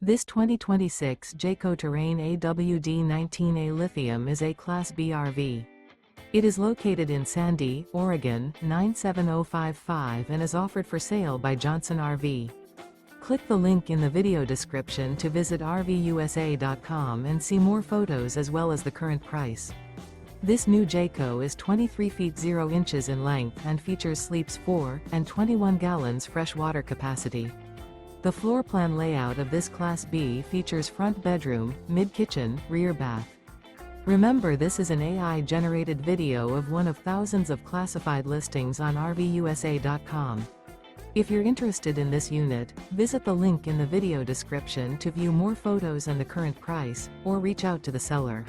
This 2026 Jayco Terrain AWD 19A Lithium is a Class B RV. It is located in Sandy, Oregon, 97055 and is offered for sale by Johnson RV. Click the link in the video description to visit RVUSA.com and see more photos as well as the current price. This new Jayco is 23 feet 0 inches in length and features sleeps 4 and 21 gallons fresh water capacity. The floor plan layout of this Class B features front bedroom, mid-kitchen, rear bath. Remember, this is an AI-generated video of one of thousands of classified listings on RVUSA.com. If you're interested in this unit, visit the link in the video description to view more photos and the current price, or reach out to the seller.